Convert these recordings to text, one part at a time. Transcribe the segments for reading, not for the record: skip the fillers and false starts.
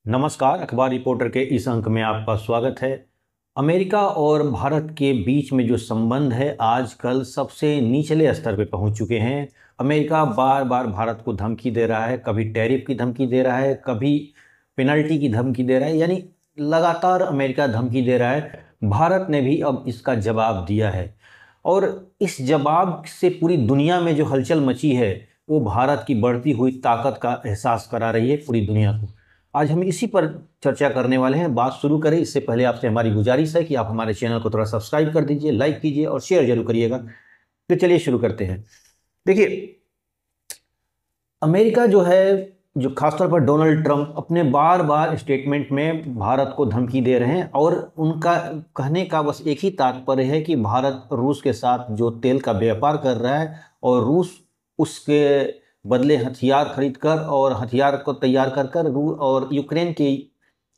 नमस्कार। अखबार रिपोर्टर के इस अंक में आपका स्वागत है। अमेरिका और भारत के बीच में जो संबंध है आजकल सबसे निचले स्तर पे पहुंच चुके हैं। अमेरिका बार बार भारत को धमकी दे रहा है, कभी टैरिफ की धमकी दे रहा है, कभी पेनल्टी की धमकी दे रहा है, यानी लगातार अमेरिका धमकी दे रहा है। भारत ने भी अब इसका जवाब दिया है और इस जवाब से पूरी दुनिया में जो हलचल मची है वो भारत की बढ़ती हुई ताकत का एहसास करा रही है पूरी दुनिया को। आज हम इसी पर चर्चा करने वाले हैं। बात शुरू करें इससे पहले आपसे हमारी गुजारिश है कि आप हमारे चैनल को थोड़ा सब्सक्राइब कर दीजिए, लाइक कीजिए और शेयर जरूर करिएगा। तो चलिए शुरू करते हैं। देखिए, अमेरिका जो है, जो खासतौर पर डोनाल्ड ट्रंप अपने बार बार स्टेटमेंट में भारत को धमकी दे रहे हैं और उनका कहने का बस एक ही तात्पर्य है कि भारत रूस के साथ जो तेल का व्यापार कर रहा है और रूस उसके बदले हथियार खरीद कर और हथियार को तैयार कर कर रूस और यूक्रेन की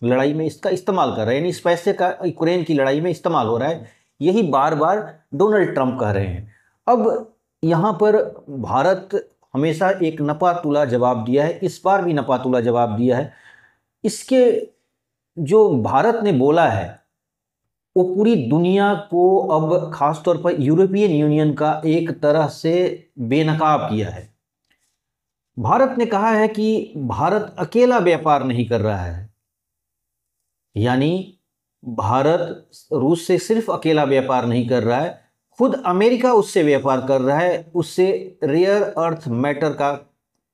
लड़ाई में इसका इस्तेमाल कर रहे हैं, यानी इस पैसे का यूक्रेन की लड़ाई में इस्तेमाल हो रहा है। यही बार बार डोनाल्ड ट्रंप कह रहे हैं। अब यहाँ पर भारत हमेशा एक नपा तुला जवाब दिया है, इस बार भी नपा तुला जवाब दिया है। इसके जो भारत ने बोला है वो पूरी दुनिया को अब खासतौर पर यूरोपियन यूनियन का एक तरह से बेनकाब किया है। भारत ने कहा है कि भारत अकेला व्यापार नहीं कर रहा है, यानी भारत रूस से सिर्फ अकेला व्यापार नहीं कर रहा है, खुद अमेरिका उससे व्यापार कर रहा है। उससे रेयर अर्थ मैटर का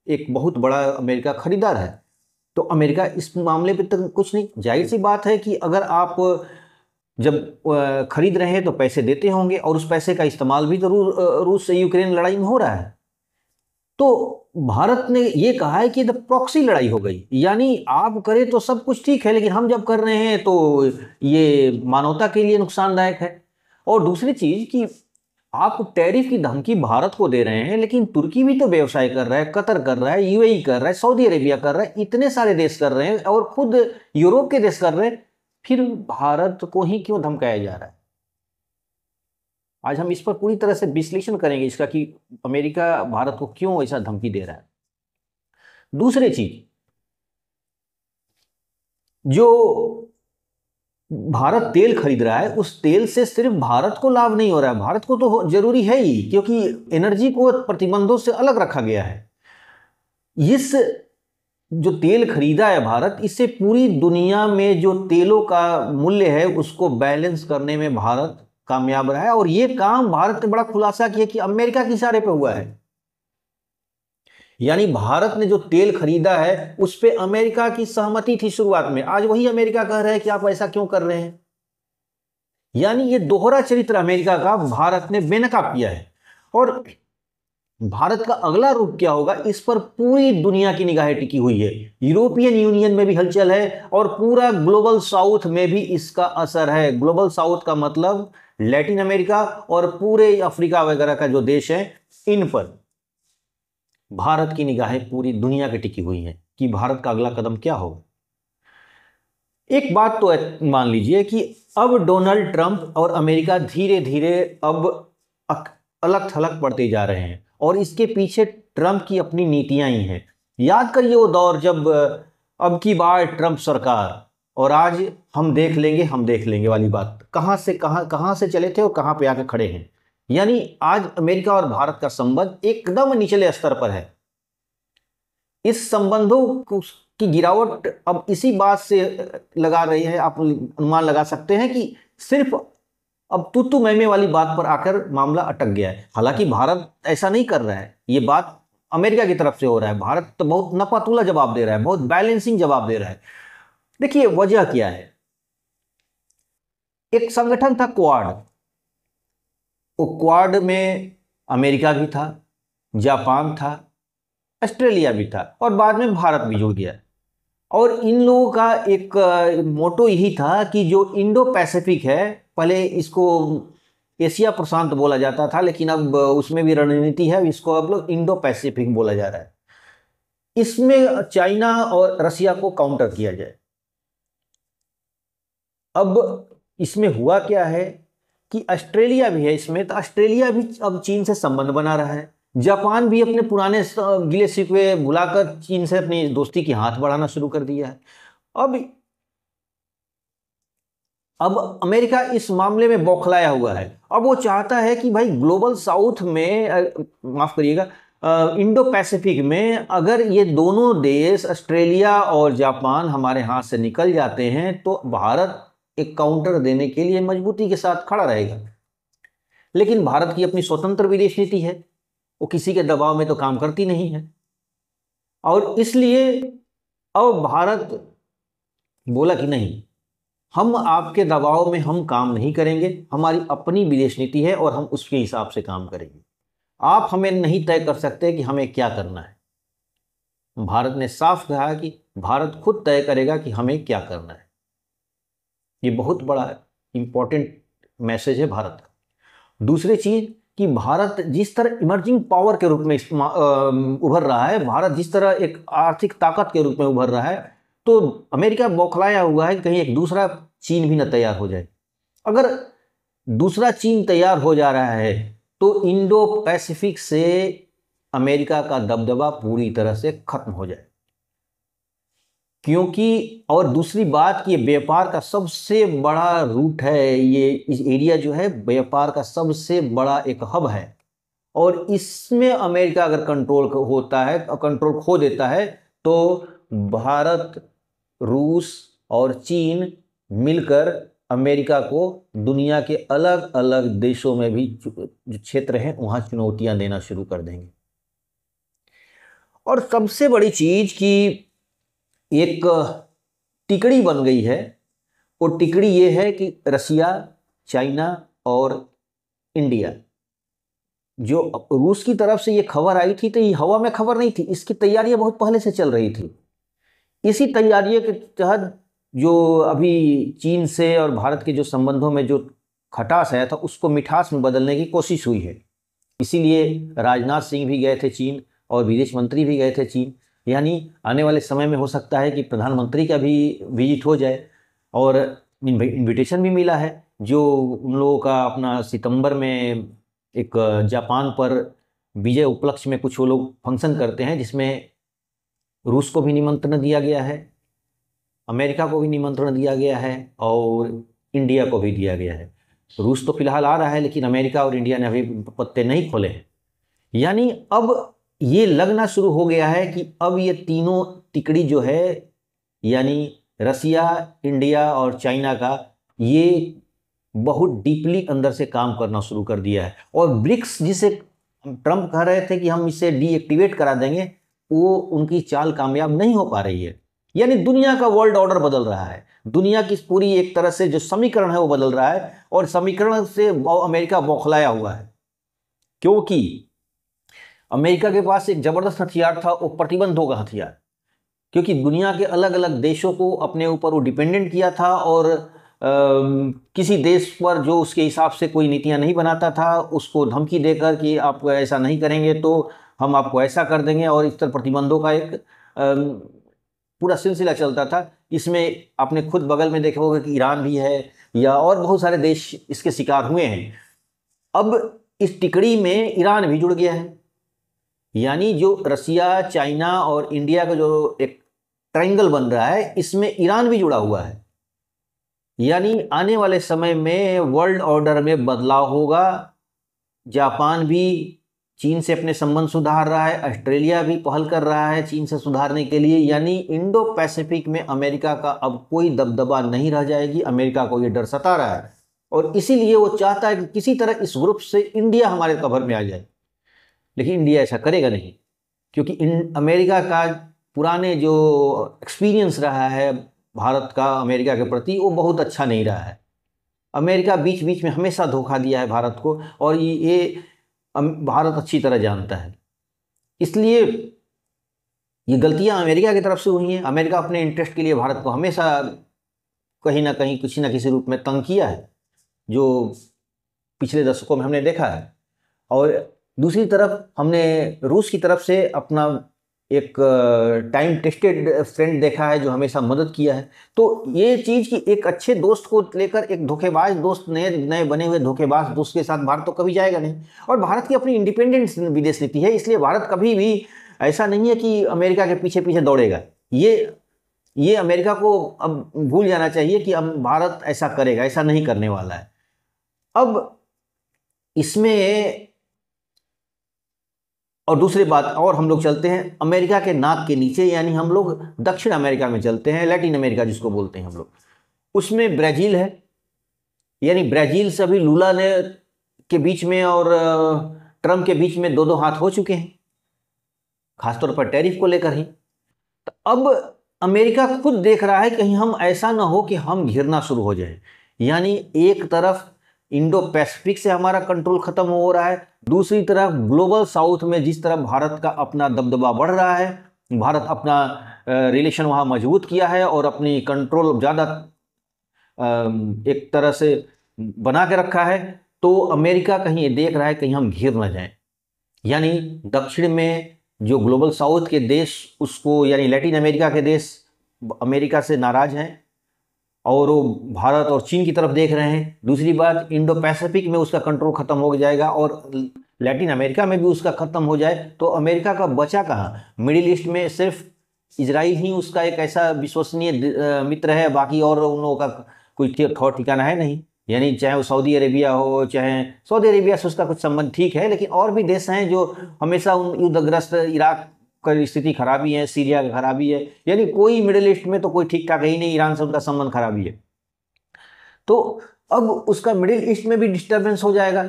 एक बहुत बड़ा अमेरिका खरीदार है। तो अमेरिका इस मामले पे तो कुछ नहीं, जाहिर सी बात है कि अगर आप जब खरीद रहे हैं तो पैसे देते होंगे और उस पैसे का इस्तेमाल भी तो रूस से यूक्रेन लड़ाई में हो रहा है। तो भारत ने ये कहा है कि द प्रॉक्सी लड़ाई हो गई, यानी आप करें तो सब कुछ ठीक है लेकिन हम जब कर रहे हैं तो ये मानवता के लिए नुकसानदायक है। और दूसरी चीज कि आप टैरिफ की धमकी भारत को दे रहे हैं लेकिन तुर्की भी तो व्यवसाय कर रहा है, कतर कर रहा है, यूएई कर रहा है, सऊदी अरेबिया कर रहा है, इतने सारे देश कर रहे हैं और खुद यूरोप के देश कर रहे हैं, फिर भारत को ही क्यों धमकाया जा रहा है? आज हम इस पर पूरी तरह से विश्लेषण करेंगे इसका कि अमेरिका भारत को क्यों ऐसा धमकी दे रहा है। दूसरी चीज, जो भारत तेल खरीद रहा है उस तेल से सिर्फ भारत को लाभ नहीं हो रहा है, भारत को तो जरूरी है ही क्योंकि एनर्जी को प्रतिबंधों से अलग रखा गया है। इस जो तेल खरीदा है भारत, इससे पूरी दुनिया में जो तेलों का मूल्य है उसको बैलेंस करने में भारत कामयाब रहा है और ये काम भारत ने बड़ा खुलासा किया कि अमेरिका के इशारे पे हुआ है। यानी भारत ने जो तेल खरीदा है उस पे अमेरिका की सहमति थी शुरुआत में, आज वही अमेरिका कह रहा है कि आप ऐसा क्यों कर रहे हैं। यानी ये दोहरा चरित्र अमेरिका का भारत ने बेनकाब किया है। और भारत का अगला रूप क्या होगा इस पर पूरी दुनिया की निगाहें टिकी हुई है। यूरोपियन यूनियन में भी हलचल है और पूरा ग्लोबल साउथ में भी इसका असर है। ग्लोबल साउथ का मतलब लैटिन अमेरिका और पूरे अफ्रीका वगैरह का जो देश है, इन पर भारत की निगाहें पूरी दुनिया की टिकी हुई हैं कि भारत का अगला कदम क्या होगा। एक बात तो मान लीजिए कि अब डोनाल्ड ट्रंप और अमेरिका धीरे धीरे अब अलग थलग पड़ते जा रहे हैं और इसके पीछे ट्रंप की अपनी नीतियां ही हैं। याद करिए वो दौर जब अब की बार ट्रंप सरकार और आज हम देख लेंगे वाली बात, कहां से चले थे और कहां पे आके खड़े हैं। यानी आज अमेरिका और भारत का संबंध एकदम निचले स्तर पर है। इस संबंधों की गिरावट अब इसी बात से लगा रही है, आप अनुमान लगा सकते हैं कि सिर्फ अब तू मैमे वाली बात पर आकर मामला अटक गया है। हालांकि भारत ऐसा नहीं कर रहा है, ये बात अमेरिका की तरफ से हो रहा है। भारत तो बहुत नपातुला जवाब दे रहा है, बहुत बैलेंसिंग जवाब दे रहा है। देखिए वजह क्या है। एक संगठन था क्वाड, वो क्वाड में अमेरिका भी था, जापान था, ऑस्ट्रेलिया भी था और बाद में भारत भी जुड़ गया। और इन लोगों का एक मोटो यही था कि जो इंडो पैसिफिक है, पहले इसको एशिया प्रशांत बोला जाता था लेकिन अब उसमें भी रणनीति है, इसको अब लोग इंडो पैसिफिक बोला जा रहा है। इसमें चाइना और रसिया को काउंटर किया जाए। अब इसमें हुआ क्या है कि ऑस्ट्रेलिया भी है इसमें, तो ऑस्ट्रेलिया भी अब चीन से संबंध बना रहा है। जापान भी अपने पुराने गिले शिकवे भुलाकर चीन से अपनी दोस्ती की हाथ बढ़ाना शुरू कर दिया है। अब अब अमेरिका इस मामले में बौखलाया हुआ है। अब वो चाहता है कि भाई ग्लोबल साउथ में, माफ करिएगा, इंडो पैसिफिक में अगर ये दोनों देश ऑस्ट्रेलिया और जापान हमारे हाथ से निकल जाते हैं तो भारत एक काउंटर देने के लिए मजबूती के साथ खड़ा रहेगा। लेकिन भारत की अपनी स्वतंत्र विदेश नीति है, वो किसी के दबाव में तो काम करती नहीं है। और इसलिए अब भारत बोला कि नहीं, हम आपके दबाव में हम काम नहीं करेंगे, हमारी अपनी विदेश नीति है और हम उसके हिसाब से काम करेंगे। आप हमें नहीं तय कर सकते कि हमें क्या करना है। भारत ने साफ कहा कि भारत खुद तय करेगा कि हमें क्या करना है। ये बहुत बड़ा इंपॉर्टेंट मैसेज है भारत का। दूसरी चीज कि भारत जिस तरह इमर्जिंग पावर के रूप में उभर रहा है, भारत जिस तरह एक आर्थिक ताकत के रूप में उभर रहा है, तो अमेरिका बौखलाया हुआ है कि कहीं एक दूसरा चीन भी न तैयार हो जाए। अगर दूसरा चीन तैयार हो जा रहा है तो इंडो पैसिफिक से अमेरिका का दबदबा पूरी तरह से खत्म हो जाए। क्योंकि और दूसरी बात कि व्यापार का सबसे बड़ा रूट है, ये इस एरिया जो है व्यापार का सबसे बड़ा एक हब है, और इसमें अमेरिका अगर कंट्रोल होता है, कंट्रोल खो देता है, तो भारत, रूस और चीन मिलकर अमेरिका को दुनिया के अलग अलग देशों में भी जो क्षेत्र हैं वहां चुनौतियां देना शुरू कर देंगे। और सबसे बड़ी चीज कि एक टिकड़ी बन गई है, वो टिकड़ी ये है कि रसिया, चाइना और इंडिया। जो रूस की तरफ से ये खबर आई थी तो ये हवा में खबर नहीं थी, इसकी तैयारियां बहुत पहले से चल रही थी। इसी तैयारियों के तहत जो अभी चीन से और भारत के जो संबंधों में जो खटास आया था उसको मिठास में बदलने की कोशिश हुई है। इसीलिए राजनाथ सिंह भी गए थे चीन और विदेश मंत्री भी गए थे चीन। यानी आने वाले समय में हो सकता है कि प्रधानमंत्री का भी विजिट हो जाए, और इनविटेशन भी मिला है। जो उन लोगों का अपना सितंबर में एक जापान पर विजय उपलक्ष्य में कुछ वो लोग फंक्शन करते हैं, जिसमें रूस को भी निमंत्रण दिया गया है, अमेरिका को भी निमंत्रण दिया गया है और इंडिया को भी दिया गया है। रूस तो फिलहाल आ रहा है, लेकिन अमेरिका और इंडिया ने अभी पत्ते नहीं खोले हैं। यानी अब ये लगना शुरू हो गया है कि अब ये तीनों तिकड़ी जो है, यानी रसिया, इंडिया और चाइना का, ये बहुत डीपली अंदर से काम करना शुरू कर दिया है। और ब्रिक्स जिसे ट्रंप कह रहे थे कि हम इसे डीएक्टिवेट करा देंगे, वो उनकी चाल कामयाब नहीं हो पा रही है। यानी दुनिया का वर्ल्ड ऑर्डर बदल रहा है, दुनिया की पूरी एक तरह से जो समीकरण है वो बदल रहा है, और समीकरण से अमेरिका बौखलाया हुआ है। क्योंकि अमेरिका के पास एक जबरदस्त हथियार था, वो प्रतिबंधों का हथियार। क्योंकि दुनिया के अलग अलग देशों को अपने ऊपर वो डिपेंडेंट किया था, और किसी देश पर जो उसके हिसाब से कोई नीतियां नहीं बनाता था उसको धमकी देकर कि आप ऐसा नहीं करेंगे तो हम आपको ऐसा कर देंगे, और इस तरह प्रतिबंधों का एक पूरा सिलसिला चलता था। इसमें आपने खुद बगल में देखा होगा कि ईरान भी है, या और बहुत सारे देश इसके शिकार हुए हैं। अब इस टिकड़ी में ईरान भी जुड़ गया है। यानी जो रसिया, चाइना और इंडिया का जो एक ट्रायंगल बन रहा है, इसमें ईरान भी जुड़ा हुआ है। यानी आने वाले समय में वर्ल्ड ऑर्डर में बदलाव होगा। जापान भी चीन से अपने संबंध सुधार रहा है, ऑस्ट्रेलिया भी पहल कर रहा है चीन से सुधारने के लिए। यानी इंडो पैसिफिक में अमेरिका का अब कोई दबदबा नहीं रह जाएगी। अमेरिका को ये डर सता रहा है, और इसीलिए वो चाहता है कि किसी तरह इस ग्रुप से इंडिया हमारे कवर में आ जाए। लेकिन इंडिया ऐसा करेगा नहीं, क्योंकि अमेरिका का पुराने जो एक्सपीरियंस रहा है भारत का अमेरिका के प्रति, वो बहुत अच्छा नहीं रहा है। अमेरिका बीच बीच में हमेशा धोखा दिया है भारत को, और ये भारत अच्छी तरह जानता है। इसलिए ये गलतियां अमेरिका की तरफ से हुई हैं। अमेरिका अपने इंटरेस्ट के लिए भारत को हमेशा कहीं ना कहीं किसी ना किसी रूप में तंग किया है, जो पिछले दशकों में हमने देखा है। और दूसरी तरफ हमने रूस की तरफ से अपना एक टाइम टेस्टेड फ्रेंड देखा है, जो हमेशा मदद किया है। तो ये चीज़ कि एक अच्छे दोस्त को लेकर एक धोखेबाज दोस्त, नए नए बने हुए धोखेबाज दोस्त के साथ भारत तो कभी जाएगा नहीं। और भारत की अपनी इंडिपेंडेंट विदेश नीति है, इसलिए भारत कभी भी ऐसा नहीं है कि अमेरिका के पीछे पीछे दौड़ेगा। ये ये अमेरिका को अब भूल जाना चाहिए कि अब भारत ऐसा करेगा, ऐसा नहीं करने वाला है। अब इसमें और दूसरी बात, और हम लोग चलते हैं अमेरिका के नाक के नीचे, यानी हम लोग दक्षिण अमेरिका में चलते हैं, लैटिन अमेरिका जिसको बोलते हैं हम लोग। उसमें ब्राज़ील है, यानी ब्राज़ील से अभी लूला ने के बीच में और ट्रम्प के बीच में दो दो हाथ हो चुके हैं, खासतौर पर टैरिफ को लेकर ही। तो अब अमेरिका खुद देख रहा है कहीं हम ऐसा ना हो कि हम घिरना शुरू हो जाए, यानी एक तरफ इंडो पैसिफिक से हमारा कंट्रोल खत्म हो रहा है, दूसरी तरफ ग्लोबल साउथ में जिस तरह भारत का अपना दबदबा बढ़ रहा है, भारत अपना रिलेशन वहाँ मजबूत किया है और अपनी कंट्रोल ज़्यादा एक तरह से बना के रखा है, तो अमेरिका कहीं देख रहा है कहीं हम घिर ना जाएं। यानी दक्षिण में जो ग्लोबल साउथ के देश उसको, यानी लैटिन अमेरिका के देश अमेरिका से नाराज हैं और वो भारत और चीन की तरफ देख रहे हैं। दूसरी बात, इंडो पैसिफिक में उसका कंट्रोल खत्म हो जाएगा और लैटिन अमेरिका में भी उसका खत्म हो जाए तो अमेरिका का बचा कहाँ? मिडिल ईस्ट में सिर्फ इजराइल ही उसका एक ऐसा विश्वसनीय मित्र है, बाकी और उन लोगों का कोई ठौर ठिकाना है नहीं। यानी चाहे वो सऊदी अरेबिया हो, चाहे सऊदी अरेबिया से उसका कुछ संबंध ठीक है, लेकिन और भी देश हैं जो हमेशा उन युद्धग्रस्त, इराक की स्थिति खराबी है, सीरिया की खराबी है, यानी कोई मिडिल ईस्ट में तो कोई ठीक ठाक है ही नहीं, ईरान से उनका संबंध खराबी है। तो अब उसका मिडिल ईस्ट में भी डिस्टर्बेंस हो जाएगा,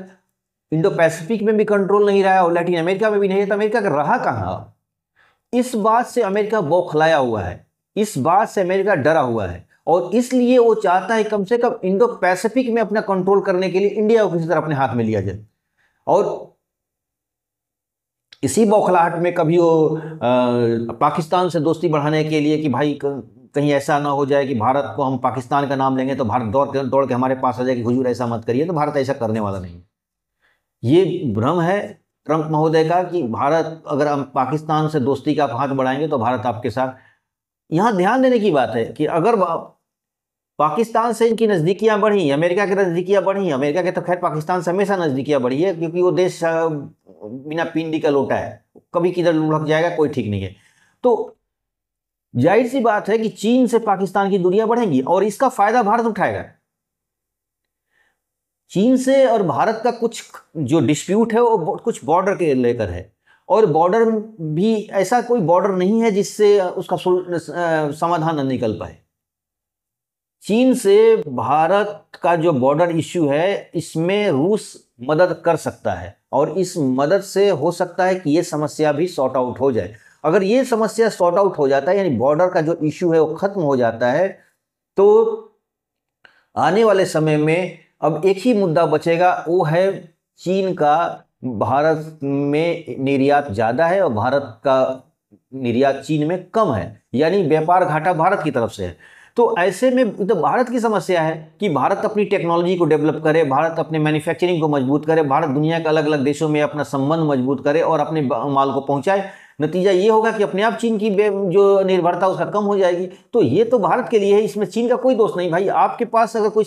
इंडो पैसिफिक में भी कंट्रोल नहीं रहा और लैटिन अमेरिका में भी नहीं है, तो अमेरिका का रहा कहाँ? इस बात से अमेरिका बौखलाया हुआ है, इस बात से अमेरिका डरा हुआ है और इसलिए वो चाहता है कम से कम इंडो पैसिफिक में अपना कंट्रोल करने के लिए इंडिया को किसी तरह अपने हाथ में लिया जाए। और इसी बौखलाहट में कभी वो पाकिस्तान से दोस्ती बढ़ाने के लिए कि भाई कहीं ऐसा ना हो जाए कि भारत को हम पाकिस्तान का नाम लेंगे तो भारत दौड़ के हमारे पास आ जाए कि हुजूर ऐसा मत करिए, तो भारत ऐसा करने वाला नहीं। ये भ्रम है ट्रंप महोदय का कि भारत, अगर हम पाकिस्तान से दोस्ती का आप हाथ बढ़ाएंगे तो भारत आपके साथ। यहाँ ध्यान देने की बात है कि अगर पाकिस्तान से इनकी नज़दीकियाँ बढ़ी, अमेरिका की नज़दीकियाँ बढ़ी, अमेरिका के तो खैर पाकिस्तान से हमेशा नज़दीकियाँ बढ़ी है क्योंकि वो देश बिना पिंडी का लोटा है, कभी किधर लुढ़क जाएगा कोई ठीक नहीं है। तो जाहिर सी बात है कि चीन से पाकिस्तान की दूरियां बढ़ेंगी और इसका फायदा भारत उठाएगा। चीन से और भारत का कुछ जो डिस्प्यूट है वो कुछ बॉर्डर के लेकर है, और बॉर्डर भी ऐसा कोई बॉर्डर नहीं है जिससे उसका समाधान न निकल पाए। चीन से भारत का जो बॉर्डर इश्यू है, इसमें रूस मदद कर सकता है और इस मदद से हो सकता है कि ये समस्या भी सॉर्ट आउट हो जाए। अगर ये समस्या सॉर्ट आउट हो जाता है, यानी बॉर्डर का जो इश्यू है वो खत्म हो जाता है, तो आने वाले समय में अब एक ही मुद्दा बचेगा, वो है चीन का भारत में निर्यात ज़्यादा है और भारत का निर्यात चीन में कम है, यानी व्यापार घाटा भारत की तरफ से है। तो ऐसे में तो भारत की समस्या है कि भारत अपनी टेक्नोलॉजी को डेवलप करे, भारत अपने मैन्युफैक्चरिंग को मजबूत करे, भारत दुनिया के अलग अलग देशों में अपना संबंध मजबूत करे और अपने माल को पहुंचाए। नतीजा ये होगा कि अपने आप चीन की जो निर्भरता उसका कम हो जाएगी। तो ये तो भारत के लिए है, इसमें चीन का कोई दोष नहीं। भाई आपके पास अगर कोई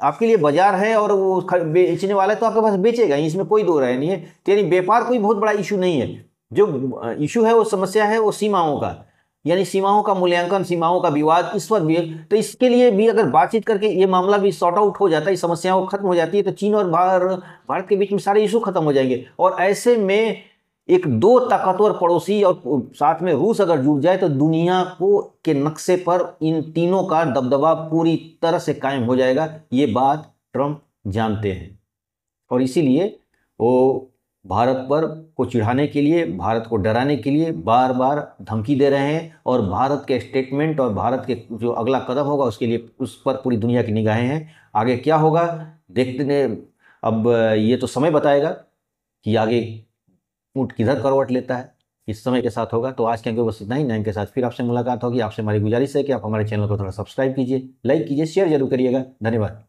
आपके लिए बाजार है और वो बेचने वाला है तो आपके पास बेचेगा, इसमें कोई दो राय नहीं है। तो यानी व्यापार कोई बहुत बड़ा इशू नहीं है, जो इशू है वो समस्या है वो सीमाओं का, यानी सीमाओं का मूल्यांकन, सीमाओं का विवाद इस वक्त भी है। तो इसके लिए भी अगर बातचीत करके ये मामला भी सॉर्ट आउट हो जाता है, समस्याओं खत्म हो जाती है, तो चीन और भारत के बीच में सारे इशू खत्म हो जाएंगे। और ऐसे में एक दो ताकतवर पड़ोसी और साथ में रूस अगर जुड़ जाए तो दुनिया को के नक्शे पर इन तीनों का दबदबा पूरी तरह से कायम हो जाएगा। ये बात ट्रंप जानते हैं और इसीलिए वो भारत पर को चिढ़ाने के लिए, भारत को डराने के लिए बार बार धमकी दे रहे हैं और भारत के स्टेटमेंट और भारत के जो अगला कदम होगा उसके लिए उस पर पूरी दुनिया की निगाहें हैं। आगे क्या होगा देखते हैं, अब ये तो समय बताएगा कि आगे ऊँट किधर करवट लेता है, इस समय के साथ होगा। तो आज के अंक बस इतना ही, नए के साथ फिर आपसे मुलाकात होगी। आपसे हमारी गुजारिश है कि आप हमारे चैनल को थोड़ा सब्सक्राइब कीजिए, लाइक कीजिए, शेयर जरूर करिएगा। धन्यवाद।